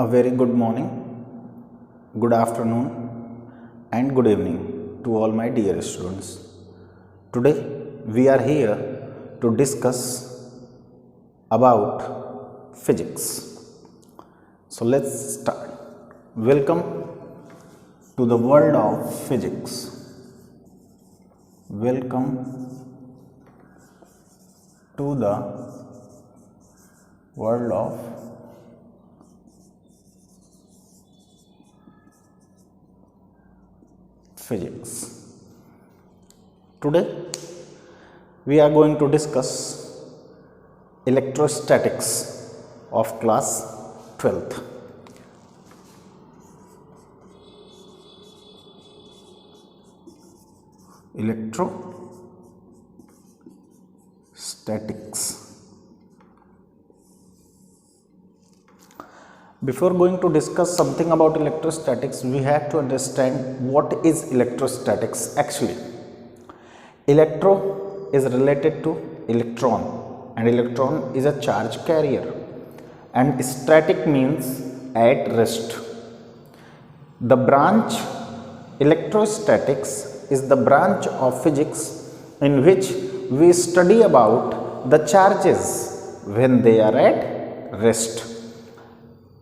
A very good morning, good afternoon, and good evening to all my dear students. Today we are here to discuss about physics. So let's start. Welcome to the world of physics. Welcome to the world of physics. Today we are going to discuss electrostatics of class 12th. Electrostatics. Before going to discuss something about electrostatics, we have to understand what is electrostatics actually. Electro is related to electron, and electron is a charge carrier, and static means at rest. The branch electrostatics is the branch of physics in which we study about the charges when they are at rest.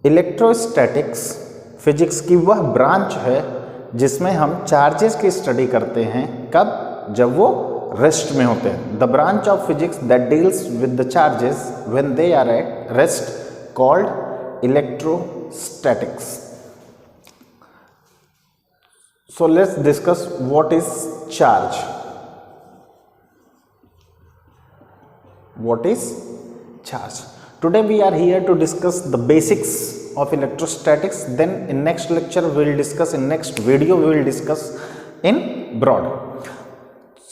Electrostatics physics की वह branch है जिसमें हम charges की study करते हैं। कब? जब वो रेस्ट में होते हैं। The branch of physics that deals with the charges when they are at rest called electrostatics. So let's discuss what is charge. What is charge? Today we are here to discuss the basics of electrostatics. Then in next lecture we will discuss, in next video we will discuss in broad.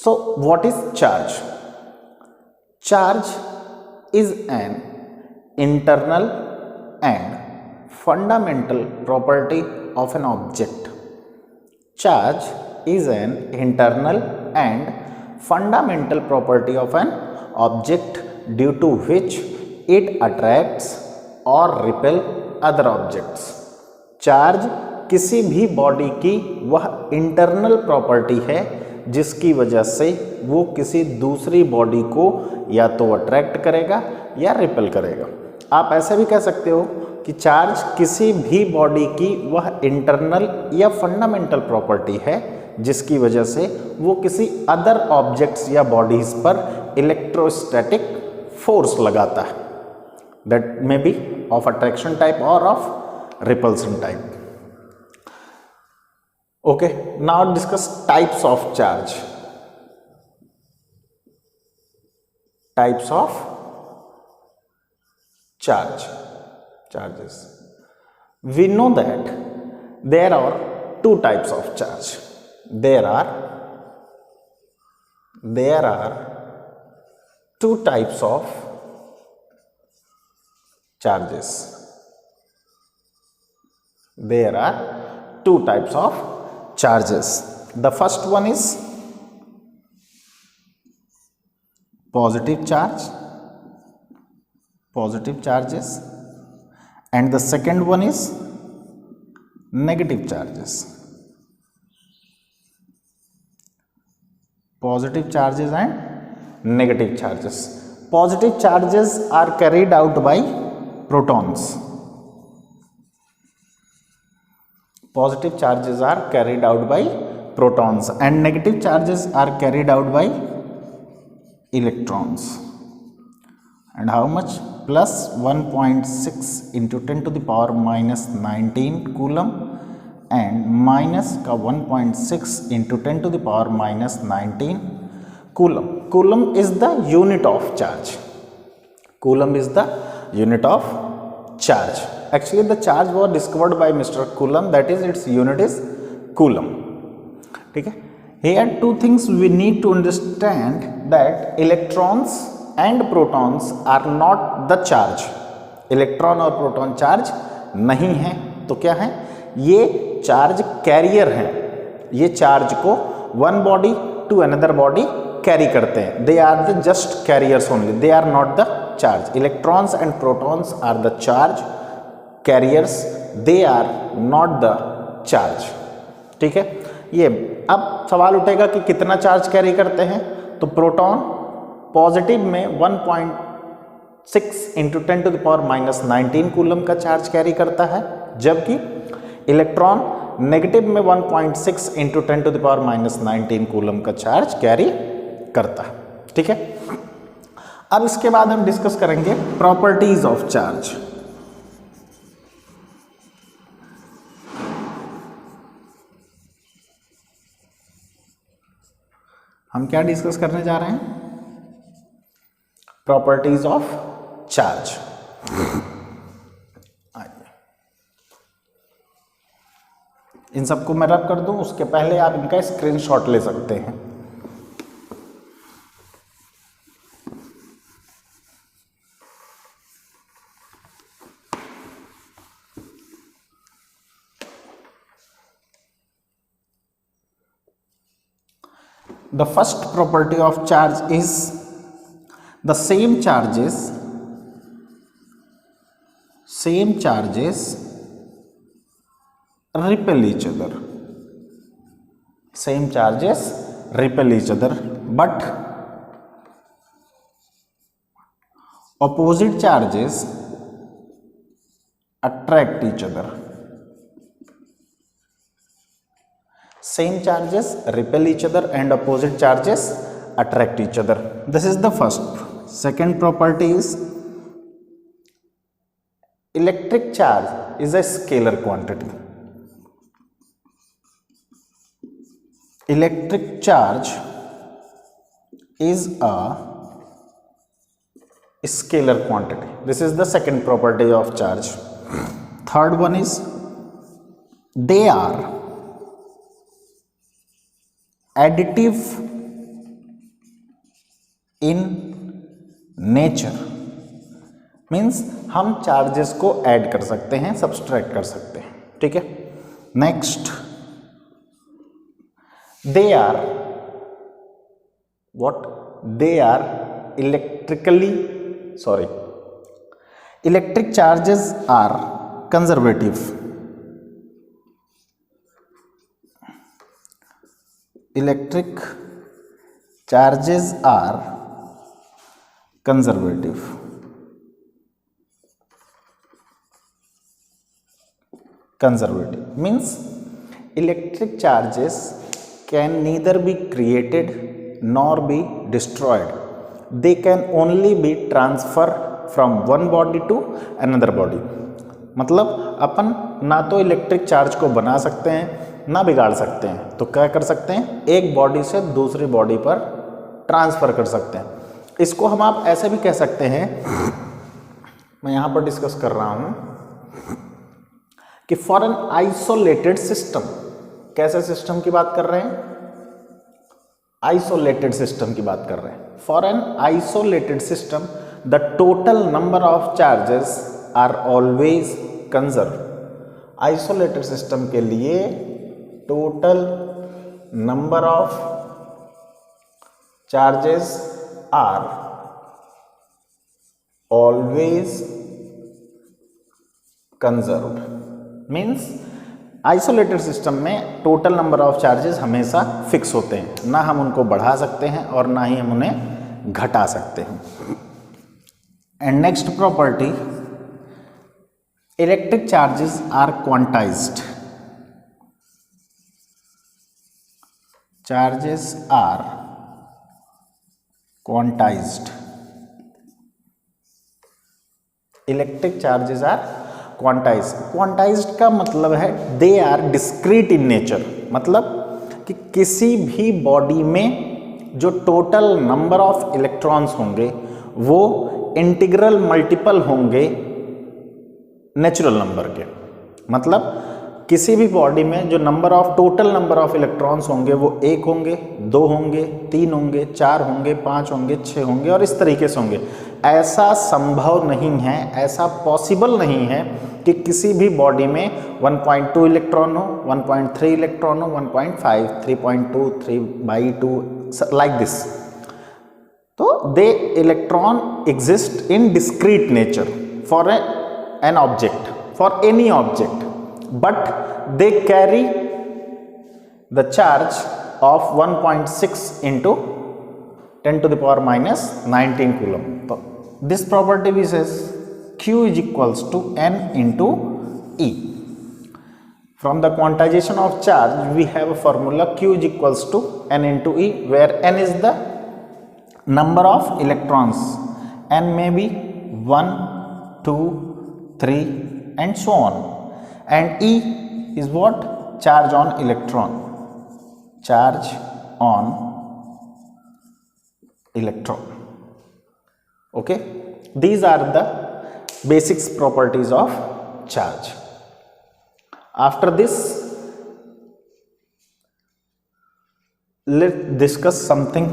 So what is charge? Charge is an internal and fundamental property of an object. Charge is an internal and fundamental property of an object due to which it attracts or repel other objects. Charge किसी भी body की वह internal property है जिसकी वजह से वो किसी दूसरी बॉडी को या तो अट्रैक्ट करेगा या रिपेल करेगा। आप ऐसा भी कह सकते हो कि चार्ज किसी भी बॉडी की वह इंटरनल या फंडामेंटल प्रॉपर्टी है जिसकी वजह से वो किसी अदर ऑब्जेक्ट्स या बॉडीज पर इलेक्ट्रोस्टैटिक फोर्स लगाता है। That may be of attraction type और of repulsion type. Okay, now discuss types of charge. Types of charges. We know that there are two types of charge. There are two types of charges. There are two types of charges. The first one is positive charges, and the second one is negative charges. Positive charges and negative charges. Positive charges are carried out by protons. Positive charges are carried out by protons, and negative charges are carried out by electrons. And how much? Plus 1.6 into 10 to the power minus 19 coulomb, and minus का 1.6 into 10 to the power minus 19 coulomb. Coulomb is the unit of charge. Coulomb is the unit of charge. Actually the charge was discovered by Mr. Coulomb, that is its unit is coulomb. ठीक है? Here two things we need to understand, that electrons and protons are not the charge. Electron और proton charge नहीं है, तो क्या है? ये charge carrier हैं। ये चार्ज को one body to another body carry करते हैं। They are the just carriers only, they are not the charge. Electrons and protons are the charge carriers, they are not the charge. ठीक है, ये अब सवाल उठेगा कि कितना चार्ज कैरी करते हैं। तो प्रोटॉन पॉजिटिव में 1.6 इंटू 10⁻⁻19 कूलम का चार्ज कैरी करता है, जबकि इलेक्ट्रॉन नेगेटिव में 1.6 इंटू 10⁻⁻19 कूलम का चार्ज कैरी करता है। ठीक है, अब इसके बाद हम डिस्कस करेंगे प्रॉपर्टीज ऑफ चार्ज। हम क्या डिस्कस करने जा रहे हैं? Properties of charge. इन सबको मैं रब कर दूं, उसके पहले आप इनका स्क्रीनशॉट ले सकते हैं। The first property of charge is the same charges repel each other. Same charges repel each other, but opposite charges attract each other. Same charges repel each other and opposite charges attract each other. This is the first. Second property is electric charge is a scalar quantity. Electric charge is a scalar quantity. This is the second property of charge. Third one is they are additive in nature. Means हम charges को add कर सकते हैं, subtract कर सकते हैं। ठीक है, next they are what? They are electric charges are conservative. Electric charges are conservative. Conservative means electric charges can neither be created nor be destroyed. They can only be transferred from one body to another body. मतलब अपन ना तो electric charge को बना सकते हैं ना बिगाड़ सकते हैं, तो क्या कर सकते हैं? एक बॉडी से दूसरी बॉडी पर ट्रांसफर कर सकते हैं। इसको हम आप ऐसे भी कह सकते हैं, मैं यहां पर डिस्कस कर रहा हूं कि फॉर एन आइसोलेटेड सिस्टम, कैसे सिस्टम की बात कर रहे हैं? आइसोलेटेड सिस्टम की बात कर रहे हैं। For an isolated system the total number of charges are always conserve. Isolated system के लिए total number of charges are always conserved. Means isolated system में टोटल नंबर ऑफ चार्जेस हमेशा फिक्स होते हैं, ना हम उनको बढ़ा सकते हैं और ना ही हम उन्हें घटा सकते हैं। And next property, electric charges are quantized. Charges are quantized. Electric charges are quantized. Quantized का मतलब है they are discrete in nature. मतलब कि किसी भी बॉडी में जो टोटल नंबर ऑफ इलेक्ट्रॉन्स होंगे वो इंटीग्रल मल्टीपल होंगे नेचुरल नंबर के। मतलब किसी भी बॉडी में जो टोटल नंबर ऑफ इलेक्ट्रॉन्स होंगे वो 1 होंगे, 2 होंगे, 3 होंगे, 4 होंगे, 5 होंगे, 6 होंगे और इस तरीके से होंगे। ऐसा संभव नहीं है, ऐसा पॉसिबल नहीं है कि किसी भी बॉडी में 1.2 इलेक्ट्रॉन हो, 1.3 इलेक्ट्रॉन हो, 1.5, 3.2, 3/2 लाइक दिस। तो they electron exist in discrete nature for an object. for any object, but they carry the charge of 1.6 into 10 to the power minus 19 coulomb. So this property we says Q is equals to N into E. From the quantization of charge, we have a formula Q is equals to N into E, where N is the number of electrons. N may be 1, 2, 3 and so on. And E is what? Charge on electron. Charge on electron. Okay. These are the basics properties of charge. After this, let's discuss something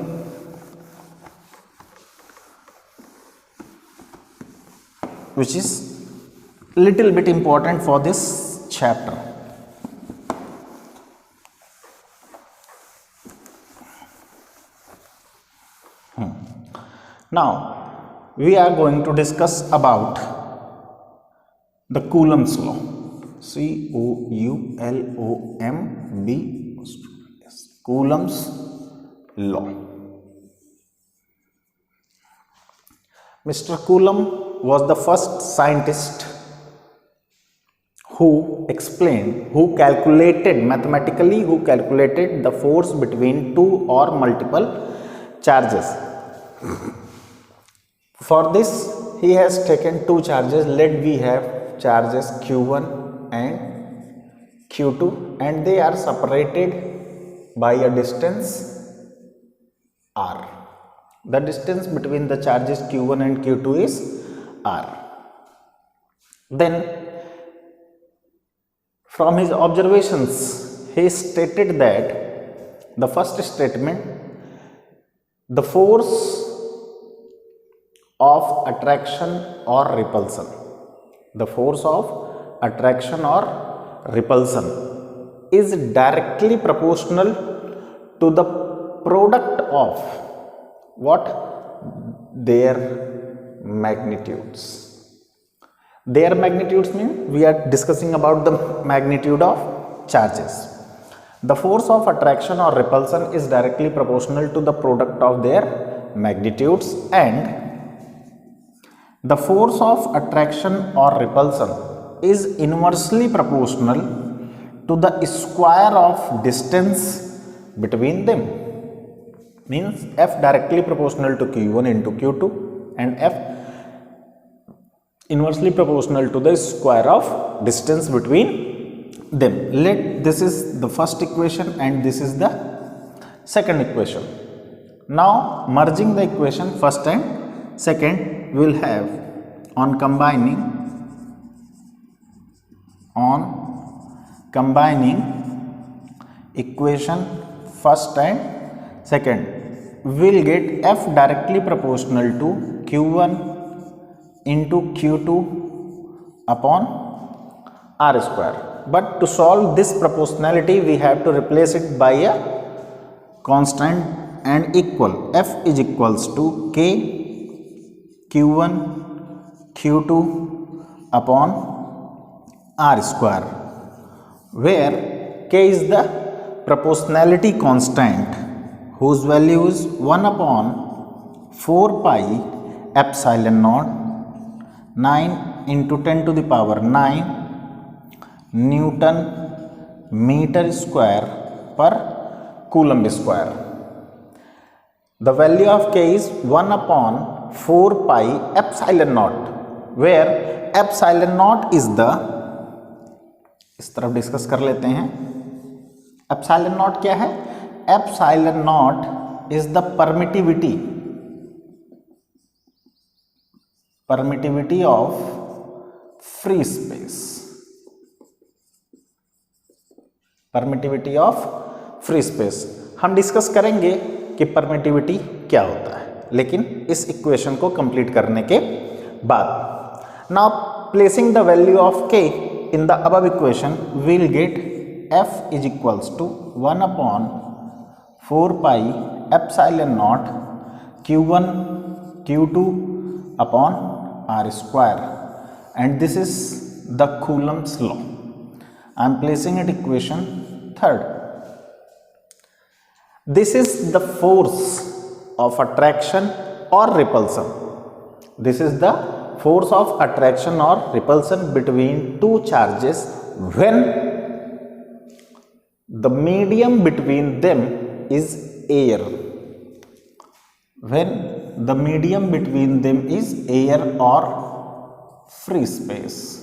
which is little bit important for this chapter. Now we are going to discuss about the Coulomb's law. Coulomb, Coulomb's law. Mr. Coulomb was the first scientist who calculated mathematically, the force between two or multiple charges. For this, he has taken two charges. Let we have charges Q1 and Q2, and they are separated by a distance R. The distance between the charges Q1 and Q2 is R. Then from his observations, he stated that the first statement, the force of attraction or repulsion, the force of attraction or repulsion is directly proportional to the product of what? Their magnitudes. Their magnitudes mean we are discussing about the magnitude of charges. The force of attraction or repulsion is directly proportional to the product of their magnitudes, and the force of attraction or repulsion is inversely proportional to the square of distance between them. Means F directly proportional to Q1 into Q2 and F inversely proportional to the square of distance between them. This is the first equation and this is the second equation. Now merging the equation first and second, we will have on combining equation first and second, we will get F directly proportional to Q1 into Q2 upon R square. But to solve this proportionality, we have to replace it by a constant and equal. F is equals to K Q1 Q2 upon R square, where K is the proportionality constant whose value is 1 upon 4 pi epsilon naught 9 into 10 to the power 9 Newton meter square per Coulomb square. The value of K is 1 upon 4 pi epsilon naught, where epsilon naught is the, इस तरफ discuss कर लेते हैं. epsilon naught क्या है? epsilon naught is the permittivity of free space. Permittivity of free space हम discuss करेंगे कि परमिटिविटी क्या होता है, लेकिन इस इक्वेशन को कंप्लीट करने के बाद. Now placing the value of K in the above equation, we will get F is equals to 1 upon 4 pi epsilon not Q1 Q2 upon R square, and this is the Coulomb's law. I am placing it equation third. This is the force of attraction or repulsion. This is the force of attraction or repulsion between two charges when the medium between them is air. When the medium between them is air or free space.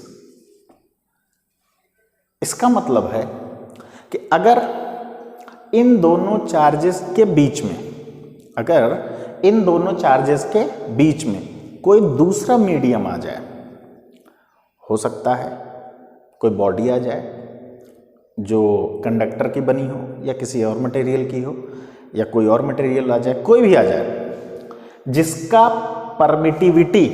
इसका मतलब है कि अगर इन दोनों charges के बीच में, अगर इन दोनों चार्जेस के बीच में कोई दूसरा मीडियम आ जाए, हो सकता है कोई बॉडी आ जाए जो कंडक्टर की बनी हो या किसी और मटेरियल की हो, या कोई और मटेरियल आ जाए, कोई भी आ जाए जिसका परमिटिविटी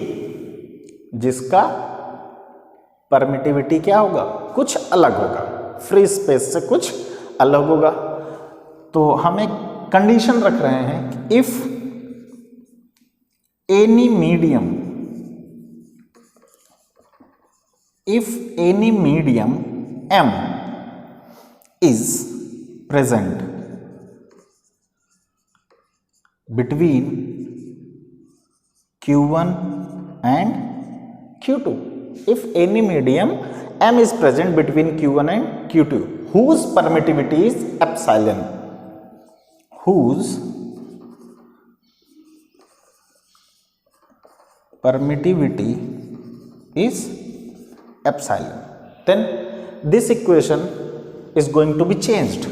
क्या होगा, कुछ अलग होगा, फ्री स्पेस से कुछ अलग होगा। तो हम एक कंडीशन रख रहे हैं कि if any medium M is present between Q1 and Q2. If any medium M is present between Q1 and Q2, whose permittivity is epsilon, whose permittivity is epsilon, then this equation is going to be changed.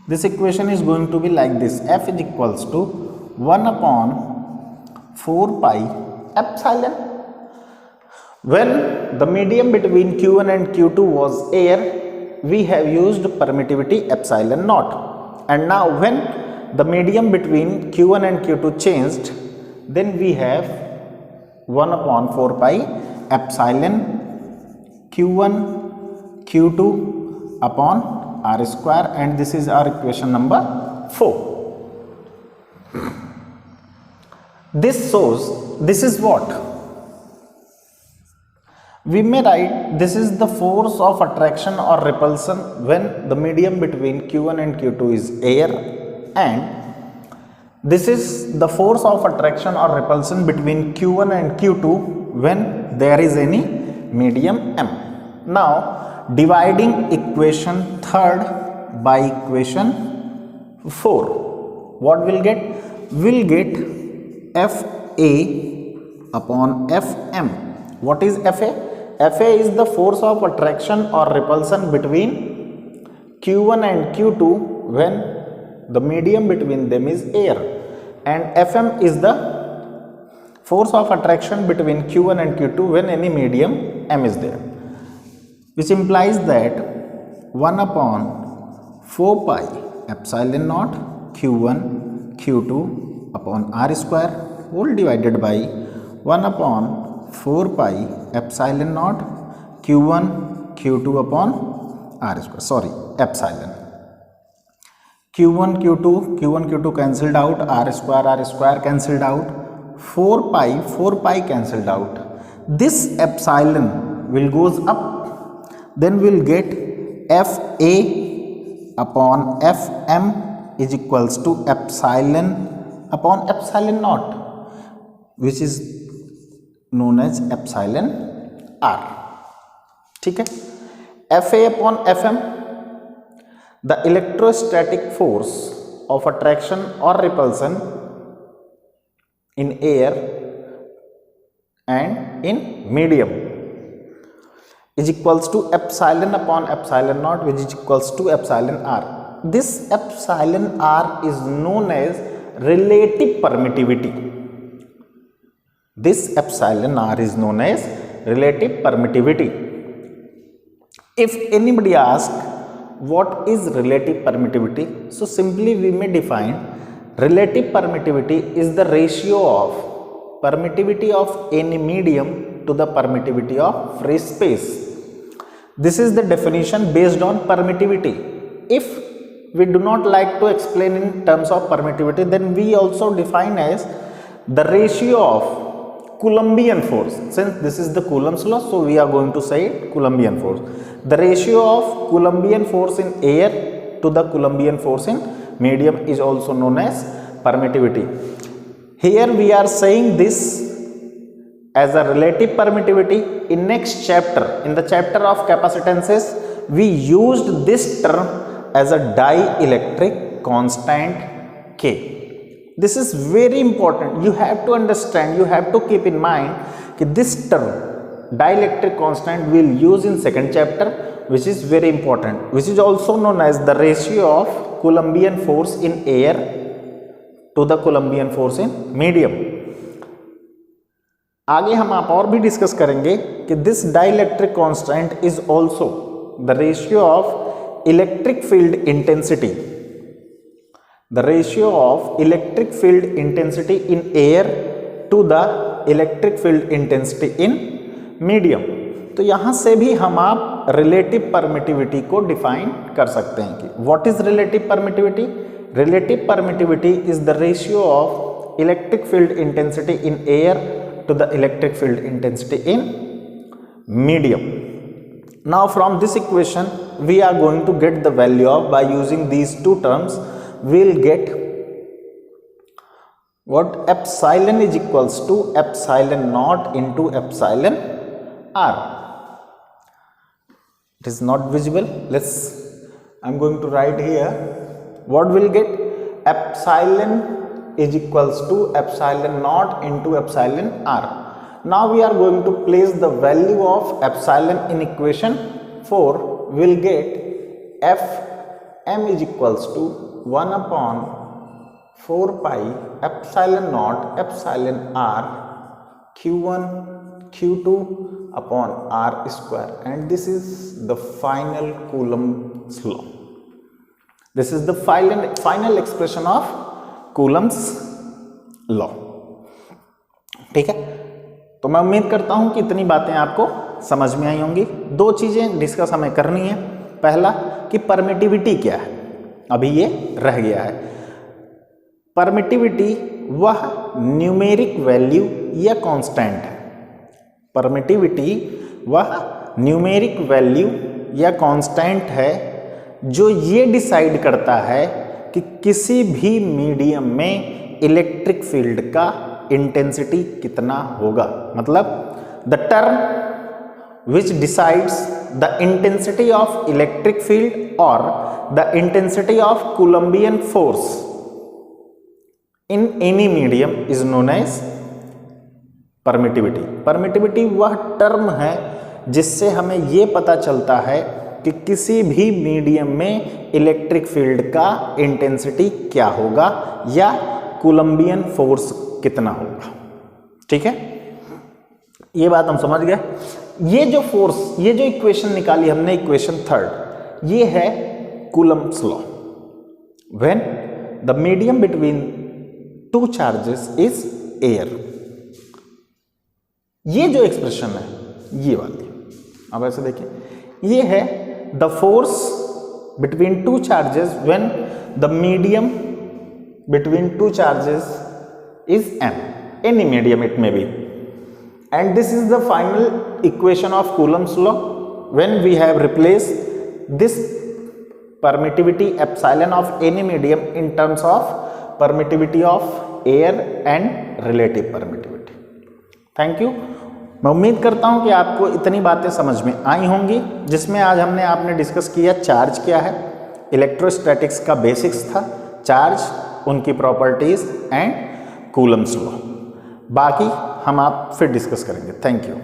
This equation is going to be like this: F is equals to 1 upon 4 pi epsilon. When the medium between Q1 and Q2 was air, we have used permittivity epsilon naught. And now when the medium between Q1 and Q2 changed, then we have 1 upon 4 pi epsilon Q1 Q2 upon R square, and this is our equation number 4. This shows, this is what? We may write this is the force of attraction or repulsion when the medium between Q1 and Q2 is air, and this is the force of attraction or repulsion between Q1 and Q2 when there is any medium M. Now dividing equation third by equation 4, what we'll get? We'll get Fa upon Fm. What is Fa? Fa is the force of attraction or repulsion between Q1 and Q2 when the medium between them is air, and Fm is the force of attraction between Q1 and Q2 when any medium M is there, which implies that 1 upon 4 pi epsilon naught Q1 Q2 upon R square whole divided by 1 upon 4 pi epsilon naught Q1 Q2 upon R square, epsilon. Q1 Q2 cancelled out, R square cancelled out, 4 pi cancelled out. This epsilon will goes up, then we'll get Fa upon Fm is equals to epsilon upon epsilon naught, which is known as epsilon r. ठीक है, Fa upon Fm, the electrostatic force of attraction or repulsion in air and in medium is equals to epsilon upon epsilon naught, which is equals to epsilon r. This epsilon r is known as relative permittivity. This epsilon r is known as relative permittivity. If anybody asks what is relative permittivity, so simply we may define relative permittivity is the ratio of permittivity of any medium to the permittivity of free space. This is the definition based on permittivity. If we do not like to explain in terms of permittivity, then we also define as the ratio of Coulombian force. Since this is the Coulomb's law, so we are going to say it Coulombian force. The ratio of Coulombian force in air to the Coulombian force in medium is also known as permittivity. Here we are saying this as a relative permittivity. In next chapter, in the chapter of capacitances, we used this term as a dielectric constant K. This is very important. You have to understand, you have to keep in mind that this term dielectric constant we will use in second chapter, which is very important, which is also known as the ratio of Coulombian force in air to the Coulombian force in medium. आगे हम आप और भी discuss करेंगे कि this dielectric constant is also the ratio of electric field intensity, the ratio of electric field intensity in air to the electric field intensity in medium. तो यहाँ से भी हम आप relative permittivity को define कर सकते हैं कि what is relative permittivity? Relative permittivity is the ratio of electric field intensity in air to the electric field intensity in medium. Now from this equation we are going to get the value of, by using these two terms, we'll get what epsilon is equals to epsilon naught into epsilon r. It is not visible. I'm going to write here what we'll get. Epsilon is equals to epsilon naught into epsilon r. Now we are going to place the value of epsilon in equation 4. We'll get f m is equals to 1 upon 4 pi epsilon naught epsilon r q1 q2 upon r square, and this is the final Coulomb's law. This is the final expression of Coulomb's law. ठीक है, तो मैं उम्मीद करता हूं कि इतनी बातें आपको समझ में आई होंगी. दो चीजें डिस्कस हमें करनी है. पहला कि परमिटिविटी क्या है, अभी ये रह गया है. परमिटिविटी वह न्यूमेरिक वैल्यू या कांस्टेंट है. परमिटिविटी वह न्यूमेरिक वैल्यू या कांस्टेंट है जो ये डिसाइड करता है कि किसी भी मीडियम में इलेक्ट्रिक फील्ड का इंटेंसिटी कितना होगा. मतलब the term which decides the intensity of electric field और the intensity of Coulombian force in any medium is known as permittivity. Permittivity वह टर्म है जिससे हमें ये पता चलता है कि किसी भी मीडियम में इलेक्ट्रिक फील्ड का इंटेंसिटी क्या होगा या कोलम्बियन फोर्स कितना होगा. ठीक है, ये बात हम समझ गए. ये जो फोर्स, ये जो इक्वेशन निकाली हमने, इक्वेशन थर्ड, ये है Coulomb's law. When the medium between two charges is air. ये जो एक्सप्रेशन है, ये वाली, अब ऐसे देखिए, ये है the force between two charges when the medium between two charges is m. Any medium it may be. And this is the final equation of Coulomb's law when we have replaced this permittivity epsilon of any medium in terms of permittivity of air and relative permittivity. Thank you. मैं उम्मीद करता हूं कि आपको इतनी बातें समझ में आई होंगी, जिसमें आज आपने डिस्कस किया चार्ज क्या है, इलेक्ट्रोस्टैटिक्स का बेसिक्स था, चार्ज, उनकी प्रॉपर्टीज एंड कूलम्स लॉ. बाकी हम आप फिर डिस्कस करेंगे. Thank you.